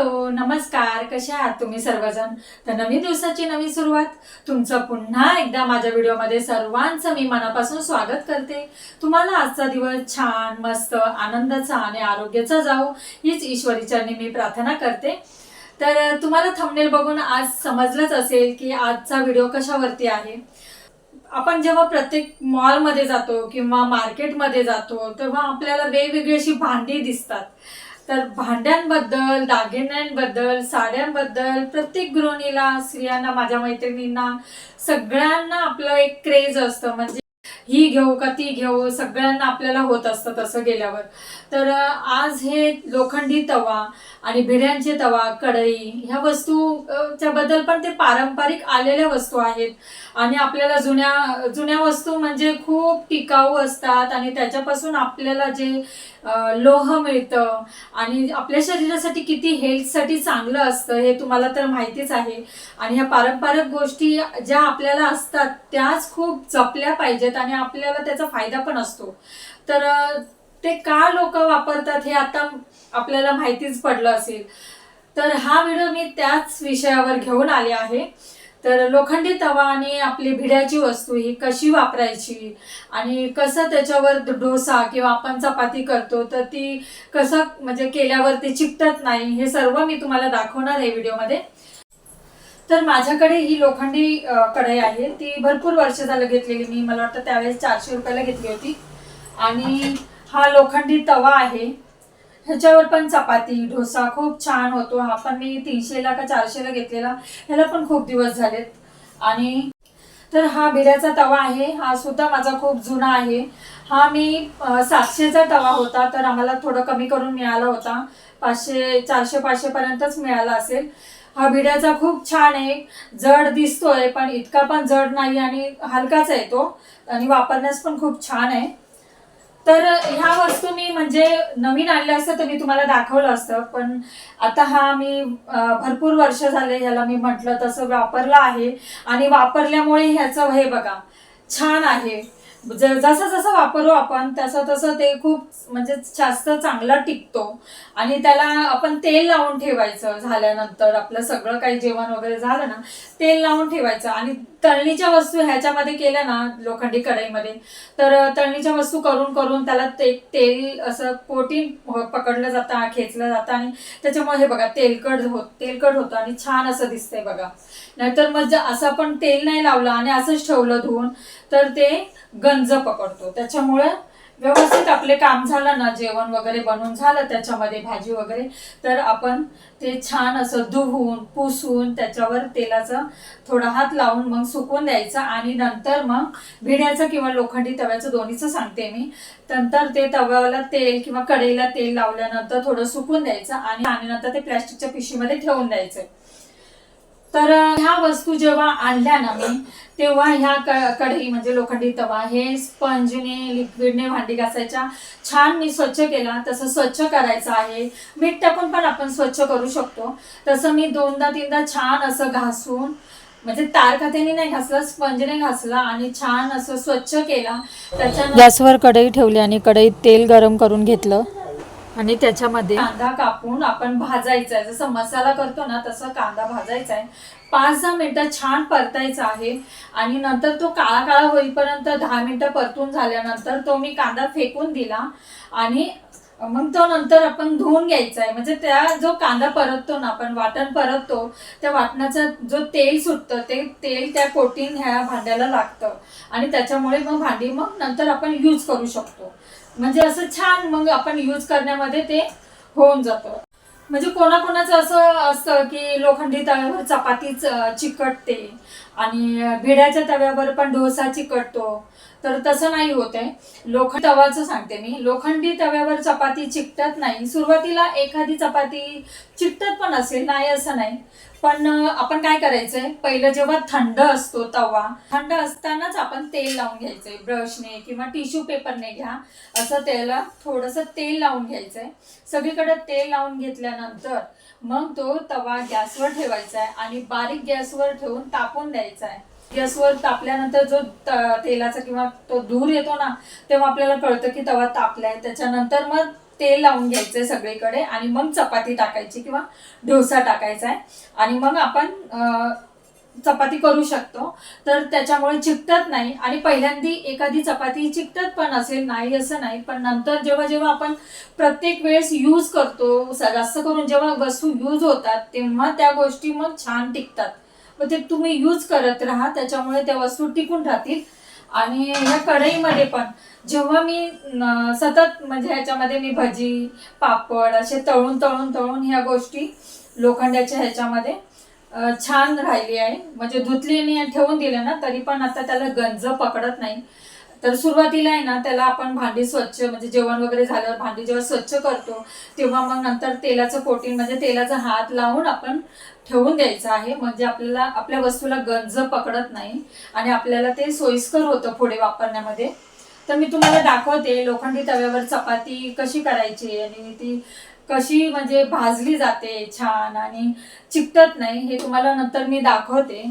Hello नमस्कार, कसे आहात तुम्ही सर्वजण। तर नवीन दिवसाची नवीन सुरुवात, तुमचं पुन्हा एकदा माझ्या व्हिडिओमध्ये सर्वांचं मी मनापासून स्वागत करते। तुम्हाला आजचा दिवस छान मस्त आनंदाचा आणि आरोग्याचा जावो हीच ईश्वरी चरणी मी प्रार्थना करते। तर तुम्हाला थंबनेल बघून आज समजलंच असेल की आजचा व्हिडिओ कशावरती आहे। आपण जेव्हा प्रत्येक मॉलमध्ये जातो किंवा मार्केटमध्ये जातो तेव्हा आपल्याला वेगवेगळी अशी भांडी दिसतात। तर भांड्यांबद्दल, दागिन्यांबद्दल, साड्यांबद्दल प्रत्येक गृहिणीला, स्त्रियांना, माझ्या मैत्रिणींना सगळ्यांना आपलं एक क्रेज असतं, म्हणजे ही घेऊ का ती घेऊ, सगळ्यांना आपल्याला होत असतं तसं गेल्यावर। तर आज हे लोखंडी तवा आणि भिड्यांचे तवा, कढई ह्या वस्तू च्या बद्दल पण ते पारंपरिक आलेल्या वस्तू आहेत आणि आपल्याला जुन्या जुन्या वस्तू म्हणजे खूप टिकाऊ असतात आणि त्याच्यापासून आपल्याला जे लोह मिळतं आणि आपल्या शरीरासाठी किती हेल्थसाठी चांगलं असतं हे तुम्हाला तर माहितीच आहे। आणि ह्या पारंपरिक गोष्टी ज्या आपल्याला असतात त्याच खूप जपल्या पाहिजेत आणि आपल्याला त्याचा फायदा पण असतो। तर ते का लोक वापरतात हे आता आपल्याला माहितीच पडलं असेल। तर हा व्हिडिओ मी त्याच विषयावर घेऊन आले आहे। तर लोखंडी तवा आणि आपली भिड्याची वस्तू ही कशी वापरायची आणि कसं त्याच्यावर डोसा किंवा आपण चपाती करतो तर ती कसं म्हणजे केल्यावर ते चिकटत नाही, हे सर्व मी तुम्हाला दाखवणार आहे व्हिडिओमध्ये। तर माझ्याकडे ही लोखंडी कढई आहे, ती भरपूर वर्ष झालं घेतलेली मी, मला वाटतं त्यावेळेस 400 रुपयाला घेतली होती। आणि हा लोखंडी तवा आहे, ह्याच्यावर पण चपाती डोसा खूप छान होतो। हा पण मी 300ला का 400ला घेतलेला, ह्याला पण खूप दिवस झालेत। आणि तर हा भिड्याचा तवा आहे, हा सुद्धा माझा खूप जुना आहे। हा मी 700चा तवा होता, तर आम्हाला थोडं कमी करून मिळाला होता, 500 400 500 पर्यंतच मिळाला असेल। हा भिड्याचा खूप छान आहे, जड दिसतोय पण इतका पण जड नाही आणि हलकाच आहे तो आणि वापरण्यास पण खूप छान आहे। तर ह्या वस्तू मी म्हणजे नवीन आणल्या असतं तर मी तुम्हाला दाखवलं असतं, पण आता हा मी भरपूर वर्ष झाले ह्याला मी म्हटलं तसं वापरला आहे आणि वापरल्यामुळे ह्याचं हे बघा छान आहे। जसं जसं वापरू आपण तसं तसं ते खूप म्हणजे जास्त चांगला टिकतो। आणि त्याला आपण तेल लावून ठेवायचं, झाल्यानंतर आपलं सगळं काही जेवण वगैरे झालं ना तेल लावून ठेवायचं। आणि तळणीच्या वस्तू ह्याच्यामध्ये केल्या ना लोखंडी कढईमध्ये, तर तळणीच्या वस्तू करून करून त्याला तेल असं कोटिंग पकडलं जातं, खेचलं जातं आणि त्याच्यामुळे हे बघा तेलकट होतं आणि छान असं दिसतंय बघा। नाहीतर मग असं आपण तेल नाही लावलं आणि असंच ठेवलं धुवून तर ते गंज पकडतो। त्याच्यामुळे व्यवस्थित आपले काम झालं ना, जेवण वगैरे बनवून झालं त्याच्यामध्ये भाजी वगैरे, तर आपण ते छान असं धुवून पुसून त्याच्यावर तेलाचा थोडा हात लावून मग सुकवून द्यायचं। आणि नंतर मग भिड्याचं किंवा लोखंडी तव्याचं दोन्हीचं सांगते मी, नंतर ते तव्याला तेल किंवा कढईला तेल लावल्यानंतर थोडं सुकून द्यायचं आणि नंतर ते प्लॅस्टिकच्या पिशवीमध्ये ठेवून द्यायचं। तर ह्या वस्तू जेव्हा आणल्या ना मी, तेव्हा ह्या कढई म्हणजे लोखंडी तवा हे स्पंजने लिक्विडने भांडी घासायच्या छान मी स्वच्छ केला, तसं स्वच्छ करायचं आहे। मीठ टाकून पण आपण स्वच्छ करू शकतो, तसं मी 2दा-3दा छान असं घासून म्हणजे तारखात्याने नाही घासला, स्पंजने घासला आणि छान असं स्वच्छ केला। त्याच्यानंतर गॅसवर कढई ठेवली आणि कढईत तेल गरम करून घेतलं आणि त्याच्यामध्ये कांदा कापून आपण भाजायचा आहे, जसं मसाला करतो ना तसं कांदा भाजायचा आहे। 5-10 मिनिटं छान परतायचा आहे आणि नंतर तो काळा काळा होईपर्यंत 10 मिनिटं परतून झाल्यानंतर तो मी कांदा फेकून दिला आणि मग तो नंतर आपण धुवून घ्यायचा आहे। म्हणजे त्या जो कांदा परततो ना आपण, वाटण परततो, त्या वाटणाचा जो तेल सुटतं ते तेल त्या कोटिंग ह्या भांड्याला लागतं आणि त्याच्यामुळे मग भांडी मग नंतर आपण यूज करू शकतो। म्हणजे असं छान मग आपण यूज करण्यामध्ये ते होऊन जातं। म्हणजे कोणाकोणाचं असं असतं की लोखंडी तव्यावर चपातीच चिकटते आणि भिड्याच्या तव्यावर पण डोसा चिकटतो, तर तसं नाही होत आहे। लोखंडी तवाचं सांगते मी, लोखंडी तव्यावर चपाती चिकटत नाही। सुरुवातीला एखादी चपाती चिकटत पण असेल, नाही असं नाही, पण आपण काय करायचंय, पहिलं जेव्हा थंड असतो तवा, थंड असतानाच आपण तेल लावून घ्यायचंय, ब्रशने किंवा टिश्यू पेपरने घ्या, असं त्याला थोडंसं तेल लावून घ्यायचंय। सगळीकडे तेल लावून घेतल्यानंतर मग तो तवा गॅसवर ठेवायचा आहे आणि बारीक गॅसवर ठेवून तापून द्यायचा आहे। गॅसवर तापल्यानंतर जो तेलाचा किंवा तो धूर येतो ना, तेव्हा आपल्याला कळतं की तवा तापलाय। त्याच्यानंतर मग तेल लावून घ्यायचंय सगळीकडे आणि मग चपाती टाकायची किंवा डोसा टाकायचा आहे आणि मग आपण चपाती करू शकतो. तर त्याच्यामुळे चिकटत नाही आणि पहिल्यांदी एखादी चपाती चिकटत पण असेल, नाही असं नाही, पण नंतर जेव्हा जेव्हा आपण प्रत्येक वेळेस यूज करतो, जास्त करून जेव्हा वस्तू यूज होतात तेव्हा त्या गोष्टी मग छान टिकतात. मग ते तुम्ही यूज करत राहा, त्याच्यामुळे त्या वस्तू टिकून राहतील. आणि ह्या कढईमध्ये पण जेव्हा मी सतत म्हणजे ह्याच्यामध्ये मी भजी पापड असे तळून तळून तळून ह्या गोष्टी लोखंडाच्या ह्याच्यामध्ये छान राहिली आहे. म्हणजे धुतलीने ठेवून दिलं ना तरी पण आता त्याला गंज पकडत नाही. तर सुरुवातीला आहे ना त्याला आपण भांडी स्वच्छ म्हणजे जेवण वगैरे झाल्यावर भांडी जेव्हा स्वच्छ करतो तेव्हा मग नंतर तेलाचं कोटिंग म्हणजे तेलाचा हात लावून आपण ठेवून द्यायचं आहे. म्हणजे आपल्याला आपल्या वस्तूला गंज पकडत नाही आणि आपल्याला ते सोयीस्कर होतं पुढे वापरण्यामध्ये. तर मी तुम्हाला दाखवते लोखंडी तव्यावर चपाती कशी करायची आणि ती कशी म्हणजे भाजली जाते छान आणि चिकटत नाही, हे तुम्हाला नंतर मी दाखवते.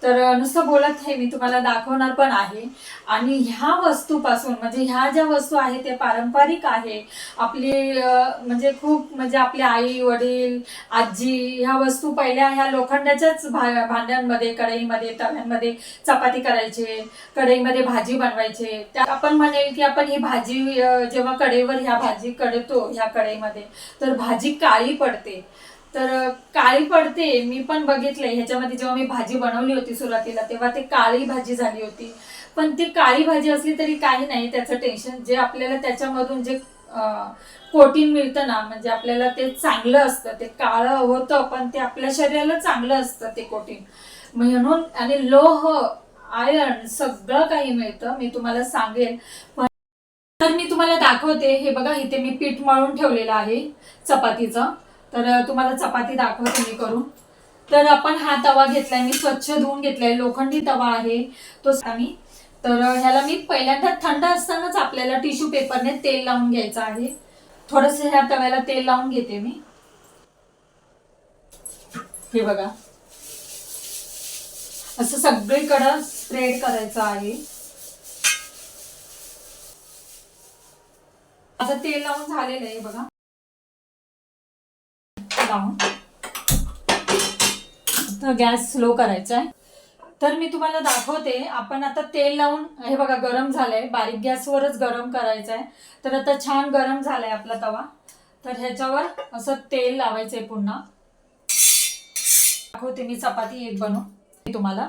तर नुसतं बोलत आहे मी, तुम्हाला दाखवणार पण आहे. आणि ह्या वस्तूपासून म्हणजे ह्या ज्या वस्तू आहेत ते पारंपरिक आहे आपली, म्हणजे खूप म्हणजे आपले आई वडील आजी ह्या वस्तू पहिल्या ह्या लोखंडाच्याच भांड्यांमध्ये कढईमध्ये तव्यांमध्ये चपाती करायचे, कढईमध्ये भाजी बनवायचे. त्या आपण म्हणेल की आपण ही भाजी जेव्हा कढईवर ह्या भाजी कडतो ह्या कढईमध्ये तर भाजी काळी पडते. तर काळी पडते मी पण बघितलंय ह्याच्यामध्ये. जेव्हा मी भाजी बनवली होती सुरुवातीला तेव्हा ते काळी भाजी झाली होती. पण ती काळी भाजी असली तरी काही नाही, त्याचं टेन्शन. जे आपल्याला त्याच्यामधून जे कोटिंग मिळतं ना म्हणजे आपल्याला ते चांगलं असतं. ते काळं होतं पण ते आपल्या शरीराला चांगलं असतं ते कोटिंग म्हणून. आणि लोह आयर्न सगळं काही मिळतं, मी तुम्हाला सांगेल. तर मी तुम्हाला दाखवते. हे बघा इथे मी पीठ मळून ठेवलेलं आहे चपातीचं. तर तुम्हाला चपाती दाखवते मी करून. तर आपण हा तवा घेतलाय, मी स्वच्छ धुवून घेतलाय, लोखंडी तवा आहे तो आम्ही. तर ह्याला मी पहिल्यांदा थंड असतानाच आपल्याला टिश्यू पेपरने तेल लावून घ्यायचं आहे. थोडंसं ह्या तव्याला तेल लावून घेते मी. हे बघा असं सगळीकडं स्प्रेड करायचं आहे. आता तेल लावून झालेलं आहे बघा. तर गॅस स्लो करायचा आहे. तर मी तुम्हाला दाखवते. आपण आता तेल लावून हे बघा गरम झालंय, बारीक गॅसवरच गरम करायचं आहे. तर आता छान गरम झालाय आपला तवा. तर ह्याच्यावर असं तेल लावायचंय पुन्हा. दाखवते मी चपाती एक बनवून तुम्हाला.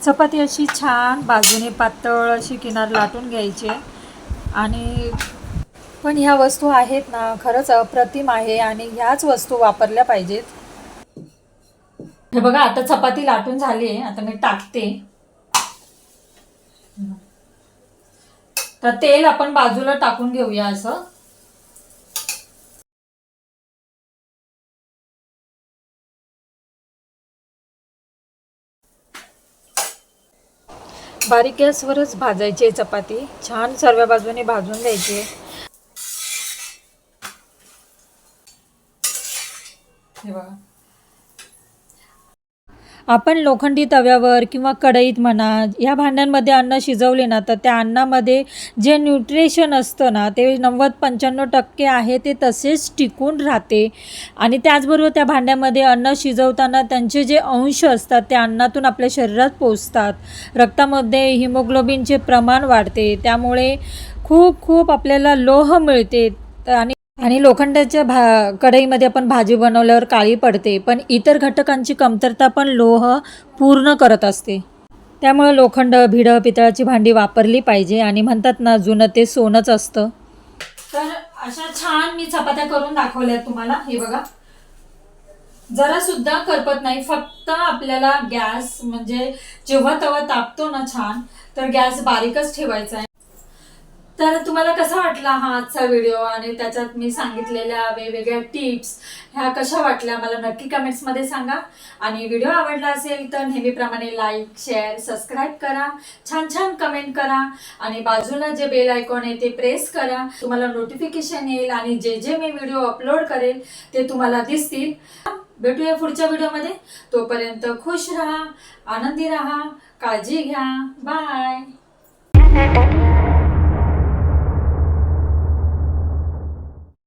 चपाती अशी छान बाजूने पातळ अशी किनार लाटून घ्यायची. आणि पण ह्या वस्तू आहेत ना खरंच अप्रतिम आहे आणि ह्याच वस्तू वापरल्या पाहिजेत. हे बघा आता चपाती लाटून झाली आहे. आता मी टाकते. तर तेल आपण बाजूला टाकून घेऊया असं. बारीक गॅसवरच भाजायची चपाती. छान सर्व बाजूने भाजून घ्यायची. हे बघा आपण लोखंडी तव्यावर किंवा कढईत म्हणा ह्या भांड्यांमध्ये अन्न शिजवले ना तर त्या अन्नामध्ये जे न्यूट्रिशन असतं ना ते 90-95% आहे ते तसेच टिकून राहते. आणि त्याचबरोबर त्या भांड्यामध्ये अन्न शिजवताना त्यांचे जे अंश असतात त्या अन्नातून आपल्या शरीरात पोचतात. रक्तामध्ये हिमोग्लोबिनचे प्रमाण वाढते, त्यामुळे खूप खूप आपल्याला लोह मिळते. आणि लोखंडाच्या कढईमध्ये आपण भाजी बनवल्यावर काळी पडते, पण इतर घटकांची कमतरता पण लोह पूर्ण करत असते. त्यामुळे लोखंड भिडं पितळाची भांडी वापरली पाहिजे. आणि म्हणतात ना जुनं ते सोनंच असतं. तर अशा छान मी चपात्या करून दाखवल्या तुम्हाला. हे बघा जरा सुद्धा करपत नाही. फक्त आपल्याला गॅस म्हणजे जेव्हा तवा तापतो ना छान तर गॅस बारीकच ठेवायचा आहे. तर तुम्हाला कसा वाटला हा आजचा व्हिडिओ आणि त्याच्यात मी सांगितलेल्या वेगवेगळ्या टिप्स ह्या कशा वाटल्या मला नक्की कमेंट्समध्ये सांगा. आणि व्हिडिओ आवडला असेल तर नेहमीप्रमाणे लाईक शेअर सबस्क्राईब करा, छान छान कमेंट करा आणि बाजूला जे बेल आयकॉन आहे ते प्रेस करा. तुम्हाला नोटिफिकेशन येईल आणि जे जे मी व्हिडिओ अपलोड करेल ते तुम्हाला दिसतील. भेटूया पुढच्या व्हिडिओमध्ये. तोपर्यंत खुश राहा, आनंदी राहा, काळजी घ्या. बाय.